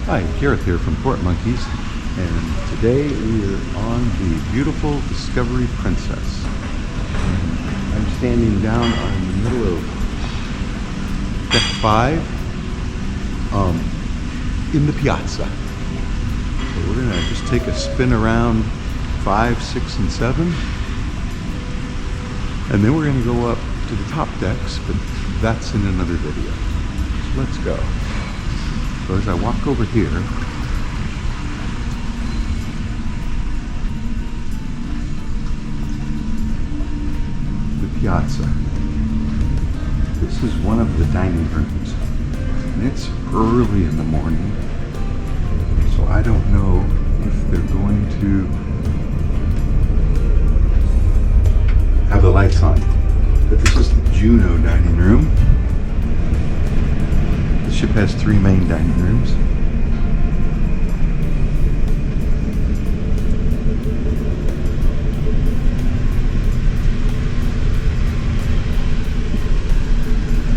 Hi, Gareth here from Port Monkeys, and today we are on the beautiful Discovery Princess. And I'm standing down on the middle of deck 5 in the piazza. So we're gonna just take a spin around 5, 6, and 7, and then we're gonna go up to the top decks, but that's in another video. So let's go. So as I walk over here, the piazza, this is one of the dining rooms, and it's early in the morning, so I don't know if they're going to have the lights on, but this is the Juno dining room. The ship has 3 main dining rooms.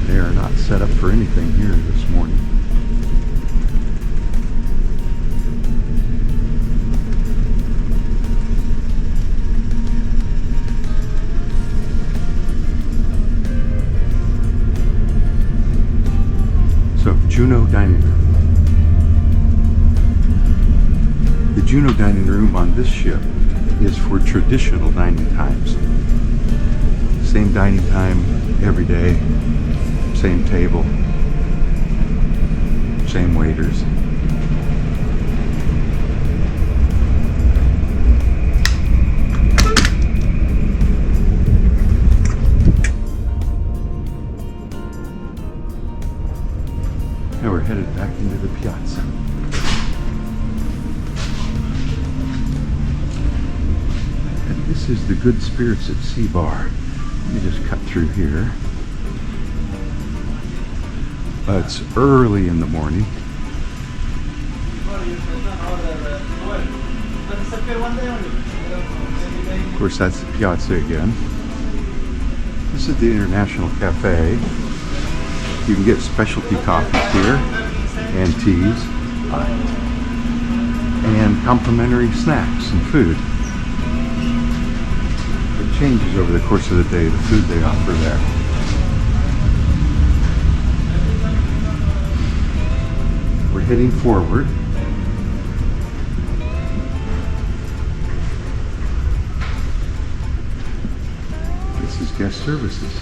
They are not set up for anything here this morning. Juno dining room. The Juno dining room on this ship is for traditional dining times. Same dining time every day, same table, same waiters. Now we're headed back into the piazza. And this is the Good Spirits at Sea bar. Let me just cut through here. It's early in the morning. Of course, that's the piazza again. This is the International Cafe. You can get specialty coffees here, and teas, and complimentary snacks and food. It changes over the course of the day, the food they offer there. We're heading forward. This is guest services.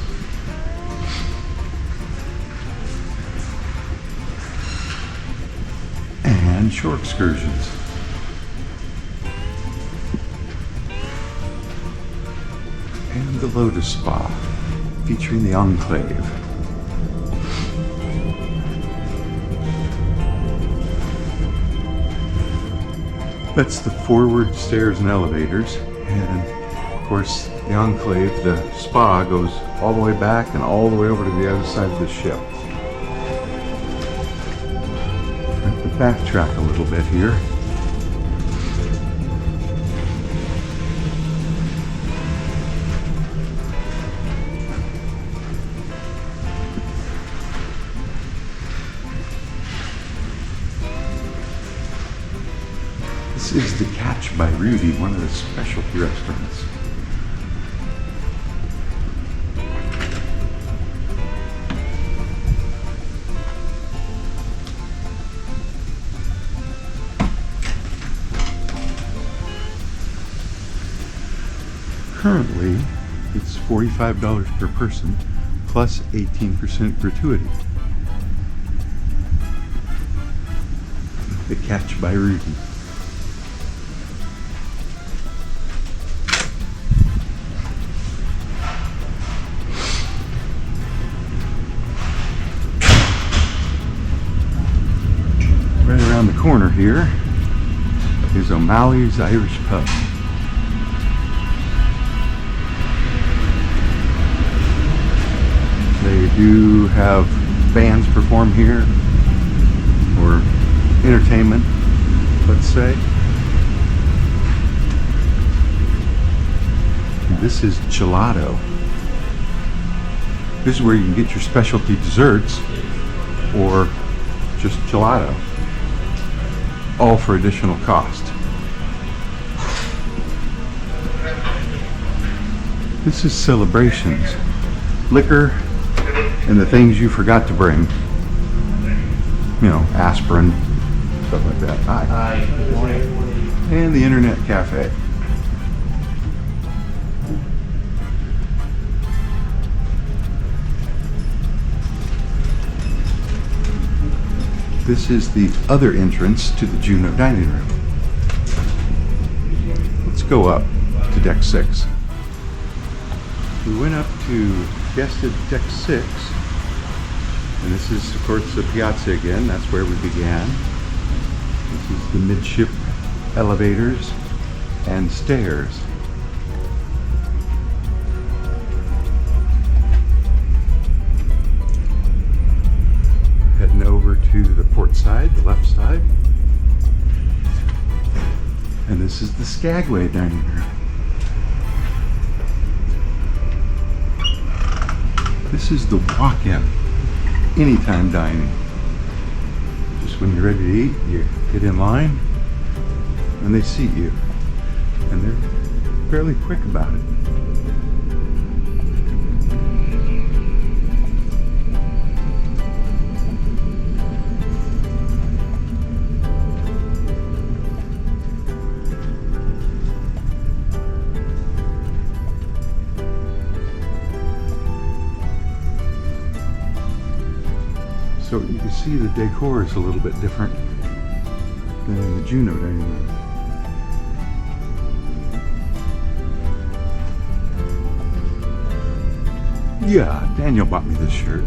And shore excursions. And the Lotus Spa, featuring the Enclave. That's the forward stairs and elevators. And of course, the Enclave, the spa, goes all the way back and all the way over to the other side of the ship. Backtrack a little bit here. This is the Catch by Rudy, one of the specialty restaurants. Currently, it's $45 per person, plus 18% gratuity. The Catch by Rudy. Right around the corner here is O'Malley's Irish Pub. They do have bands perform here, or entertainment, let's say. This is gelato. This is where you can get your specialty desserts or just gelato. all for additional cost. This is celebrations. Liquor and the things you forgot to bring. You know, aspirin, stuff like that. Hi. Good morning. And the internet cafe. This is the other entrance to the Juno dining room. Let's go up to deck 6. We went up to guested deck 6, and this is, of course, the piazza again. That's where we began. This is the midship elevators and stairs. Heading over to the port side, the left side. And this is the Skagway dining room. This is the walk-in, anytime dining. Just when you're ready to eat, you get in line and they seat you. And they're fairly quick about it. So you can see the decor is a little bit different than in the Juno dining room. Yeah, Daniel bought me this shirt.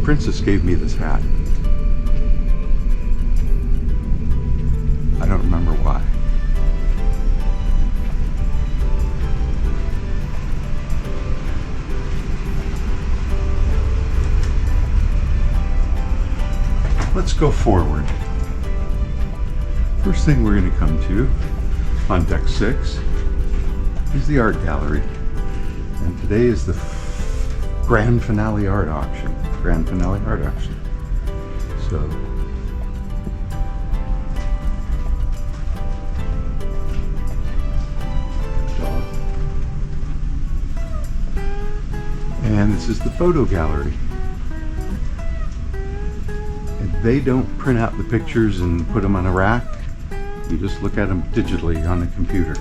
Princess gave me this hat. I don't remember why. Let's go forward. First thing we're going to come to on deck 6 is the art gallery. And today is the grand finale art auction. So and this is the photo gallery. They don't print out the pictures and put them on a rack. You just look at them digitally on the computer.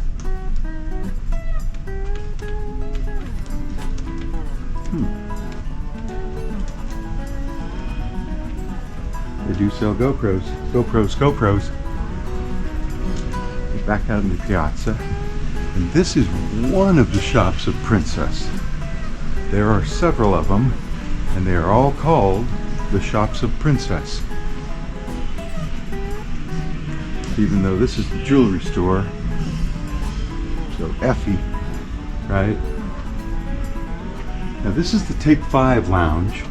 They do sell GoPros. Back out in the piazza. And this is one of the shops of Princess. There are several of them, and they are all called the shops of Princess. Even though this is the jewelry store, so Effie, right? Now this is the Take 5 lounge,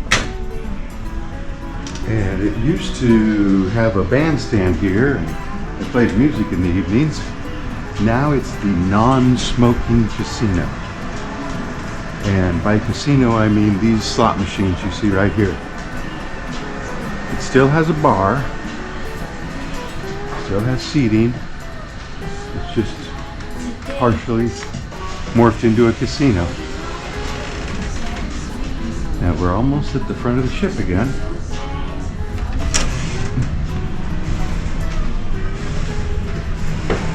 and it used to have a bandstand here, and it played music in the evenings. Now it's the non-smoking casino, and by casino I mean these slot machines you see right here. It still has a bar, still has seating. It's just partially morphed into a casino. Now we're almost at the front of the ship again.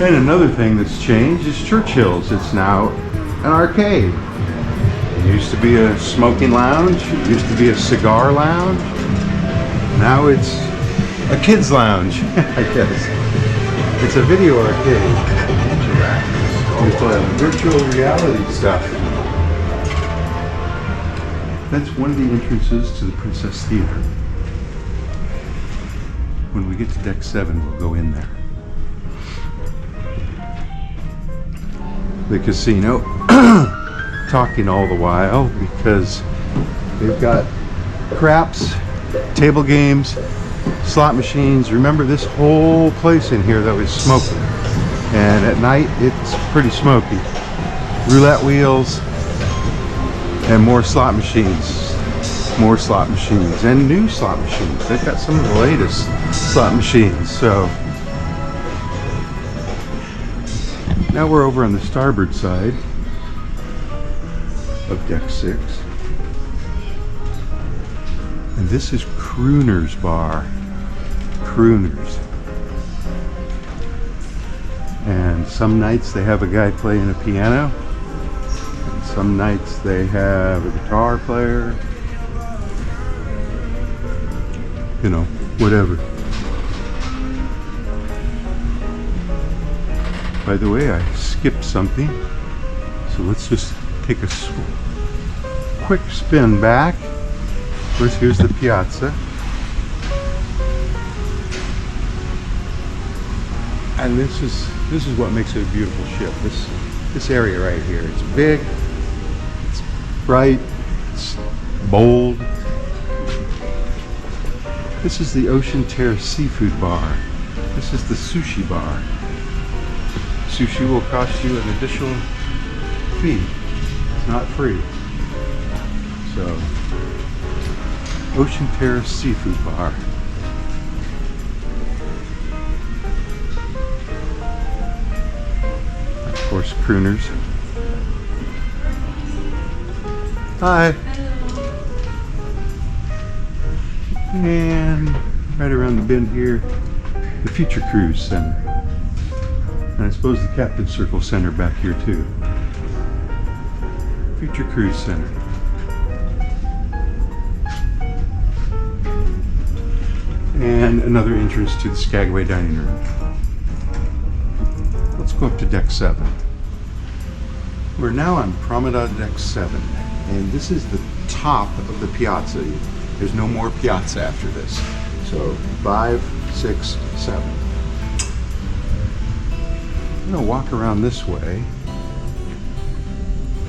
And another thing that's changed is Churchill's. It's now an arcade. It used to be a smoking lounge. It used to be a cigar lounge. Now it's a kids lounge, I guess. It's a video arcade with virtual reality stuff. That's one of the entrances to the Princess Theater. When we get to deck 7, we'll go in there. The casino, talking all the while because they've got craps, table games, slot machines. Remember this whole place in here that was smoking, and at night it's pretty smoky. Roulette wheels and more slot machines. more slot machines and new slot machines. They've got some of the latest slot machines. So now we're over on the starboard side of deck 6. And this is Crooner's Bar. Crooners. And some nights they have a guy playing a piano. And some nights they have a guitar player. You know, whatever. By the way, I skipped something. So let's just take a quick spin back. First, here's the piazza. And this is what makes it a beautiful ship. This area right here. It's big, it's bright, it's bold. This is the Ocean Terrace Seafood Bar. This is the sushi bar. Sushi will cost you an additional fee. It's not free. So, Ocean Terrace Seafood Bar. Of course, Crooners. Hi. And right around the bend here, the Future Cruise Center. And I suppose the Captain's Circle Center back here too. Future Cruise Center. And another entrance to the Skagway dining room. Let's go up to deck 7. We're now on Promenade deck 7, and this is the top of the piazza. There's no more piazza after this. So 5, 6, 7. I'm gonna walk around this way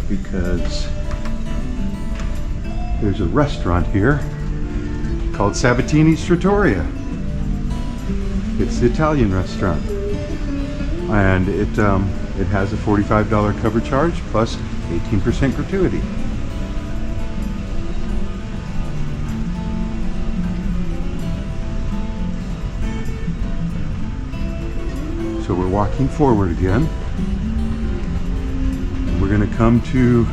because there's a restaurant here called Sabatini's Trattoria. It's the Italian restaurant, and it has a $45 cover charge plus 18% gratuity. So we're walking forward again. And we're going to come to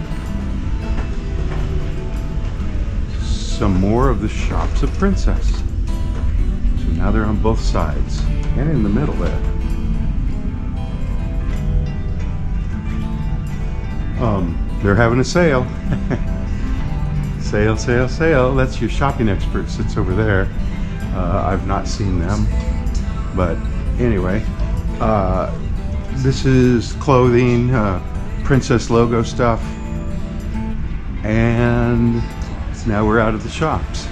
some more of the shops of Princess. So now they're on both sides and in the middle there. They're having a sale. Sale, sale, sale. That's your shopping expert sits over there. I've not seen them, but anyway. This is clothing, Princess logo stuff, and now we're out of the shops.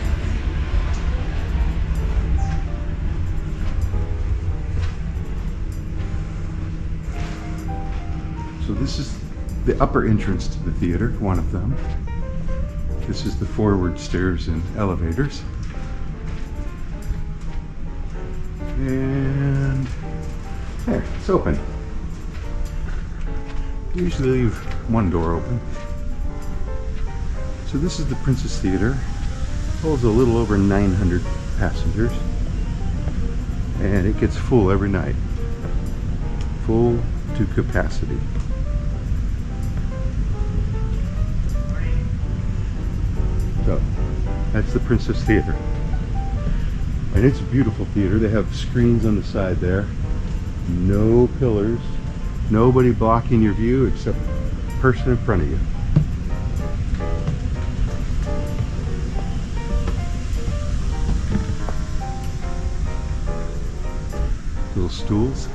So this is the upper entrance to the theater, one of them. This is the forward stairs and elevators. And there, it's open. Usually leave one door open. So this is the Princess Theater. Holds a little over 900 passengers. And it gets full every night. Full to capacity. So, that's the Princess Theater. And it's a beautiful theater. They have screens on the side there. No pillars. Nobody blocking your view except the person in front of you. Little stools.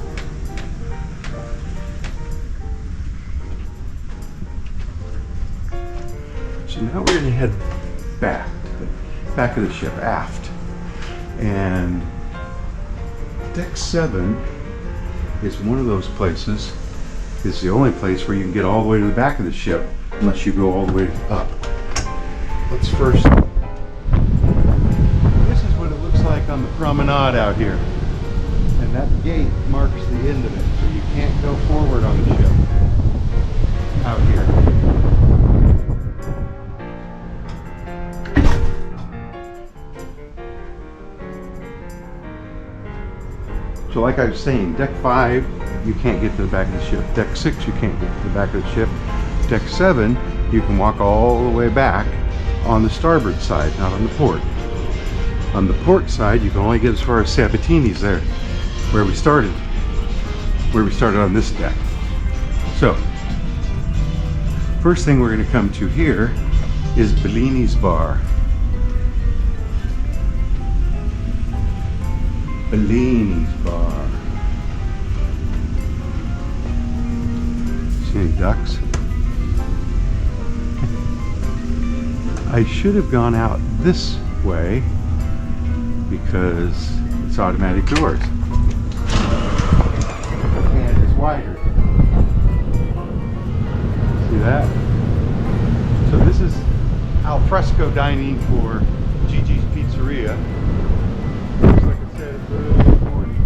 So now we're going to head back to the back of the ship, aft. And deck 7 is one of those places. It's the only place where you can get all the way to the back of the ship unless you go all the way up. Let's first. This is what it looks like on the promenade out here. And that gate marks the end of it, so you can't go forward on the ship out here. So like I was saying, deck 5, you can't get to the back of the ship. Deck 6, you can't get to the back of the ship. Deck 7, you can walk all the way back on the starboard side, not on the port. On the port side, you can only get as far as Sabatini's there, where we started on this deck. So, first thing we're going to come to here is Bellini's Bar. Bellini's Bar. See any ducks? I should have gone out this way because it's automatic doors. And it's wider. See that? So this is al fresco dining for Gigi's Pizzeria. Looks like I said, it's early in the morning.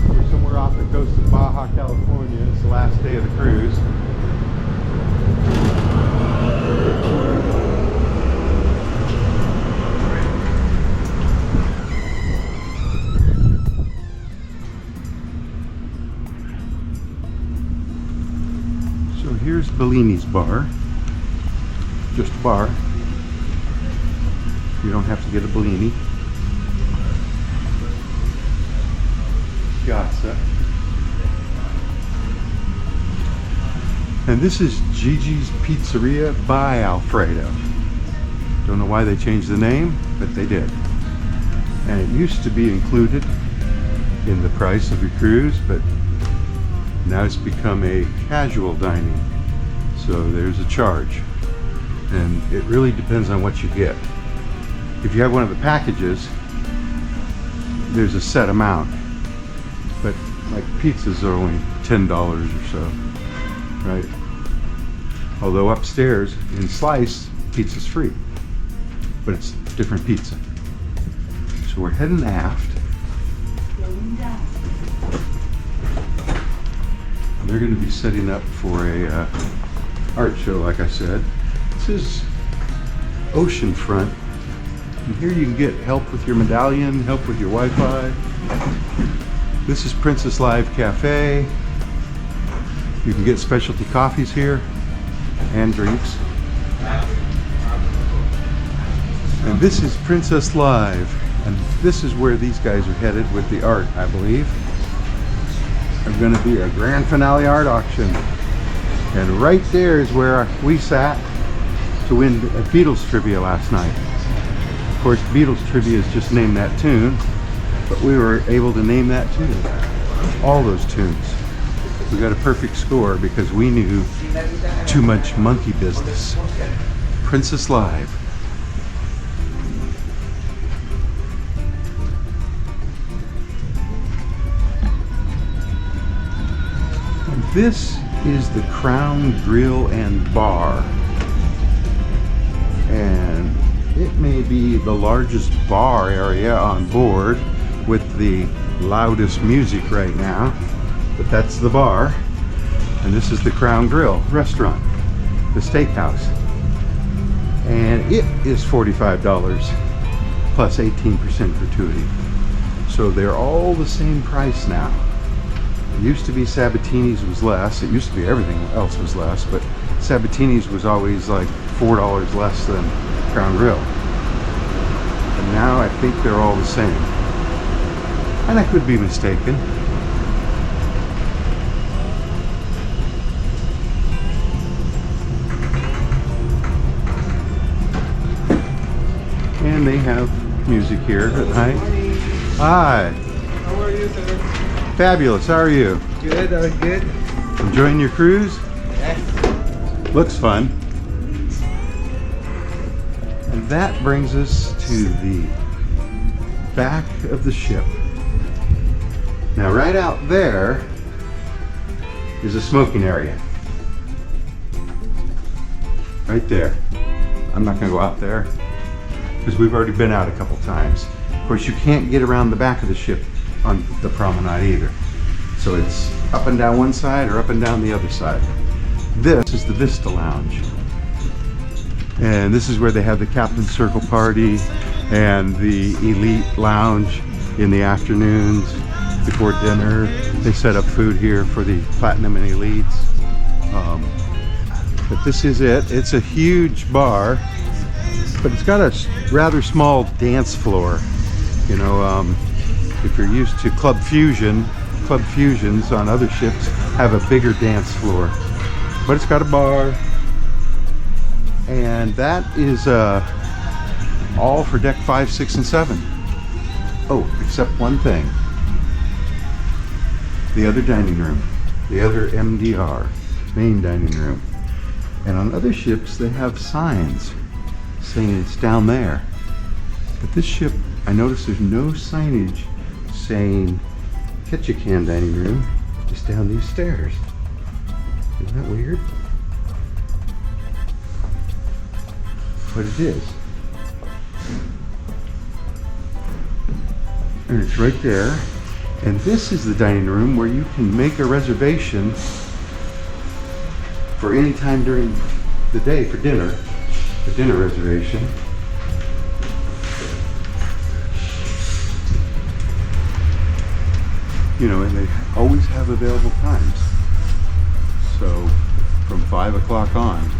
We're somewhere off the coast of Baja, California. It's the last day of the cruise. So here's Bellini's Bar. Just a bar. You don't have to get a Bellini. Piazza. And this is Gigi's Pizzeria by Alfredo. Don't know why they changed the name, but they did. And it used to be included in the price of your cruise, but now it's become a casual dining. So there's a charge. And it really depends on what you get. If you have one of the packages, there's a set amount. But like pizzas are only $10 or so, right? Although upstairs in Slice, pizza's free, but it's different pizza. So we're heading aft. They're going to be setting up for a art show, like I said. This is oceanfront. And here you can get help with your medallion, help with your Wi-Fi. This is Princess Live Cafe. You can get specialty coffees here and drinks. And this is Princess Live. And this is where these guys are headed with the art, I believe. There's going to be a grand finale art auction. And right there is where we sat to win a Beatles trivia last night. Of course, Beatles trivia is just name that tune, but we were able to name that tune. All those tunes. We got a perfect score because we knew too much monkey business. Princess Live. And this is the Crown Grill and Bar. And it may be the largest bar area on board with the loudest music right now, but that's the bar. And this is the Crown Grill restaurant, the steakhouse. And it is $45 plus 18% gratuity. So they're all the same price now. It used to be Sabatini's was less. It used to be everything else was less, but Sabatini's was always like $4 less than Crown Grill. And now I think they're all the same. And I could be mistaken. And they have music here at night. Hi. How are you, sir? Fabulous. How are you? Good, I'm good. Enjoying your cruise? Yes. Looks fun. And that brings us to the back of the ship. Now right out there is a smoking area. Right there. I'm not going to go out there because we've already been out a couple times. Of course, you can't get around the back of the ship on the promenade either. So it's up and down one side or up and down the other side. This is the Vista Lounge. And this is where they have the Captain's Circle party and the Elite Lounge in the afternoons. before dinner. They set up food here for the Platinum and Elites. But this is it. It's a huge bar, but it's got a rather small dance floor. You know, if you're used to Club Fusions on other ships have a bigger dance floor. But it's got a bar, and that is all for deck 5, 6, and 7. Oh, except one thing. The other dining room, the other MDR, main dining room. And on other ships, they have signs saying it's down there. But this ship, I noticed there's no signage saying Ketchikan dining room. It's down these stairs. Isn't that weird? But it is. And it's right there. And this is the dining room where you can make a reservation for any time during the day for dinner, a dinner reservation. You know, and they always have available times. So from 5 o'clock on.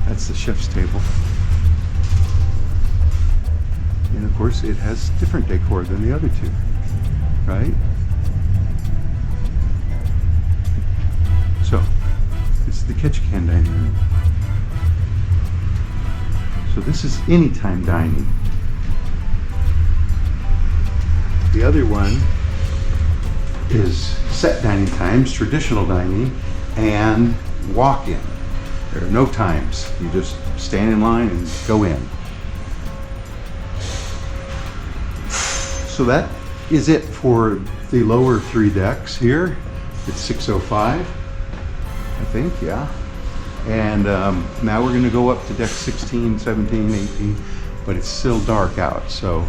That's the chef's table. And of course it has different decor than the other two, right? So, this is the Ketchikan dining room. So this is anytime dining. The other one is set dining times, traditional dining, and walk-in. There are no times. You just stand in line and go in. So that is it for the lower 3 decks here. It's 6:05. I think, yeah. And now we're going to go up to deck 16, 17, 18, but it's still dark out. So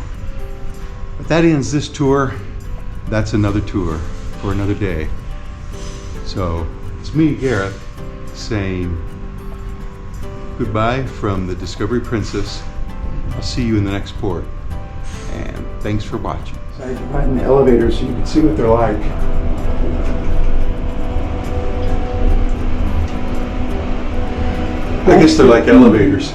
but that ends this tour. That's another tour for another day. So it's me, Garrett, saying goodbye from the Discovery Princess. I'll see you in the next port. And thanks for watching. So I got in the elevator so you can see what they're like. I guess they're like elevators.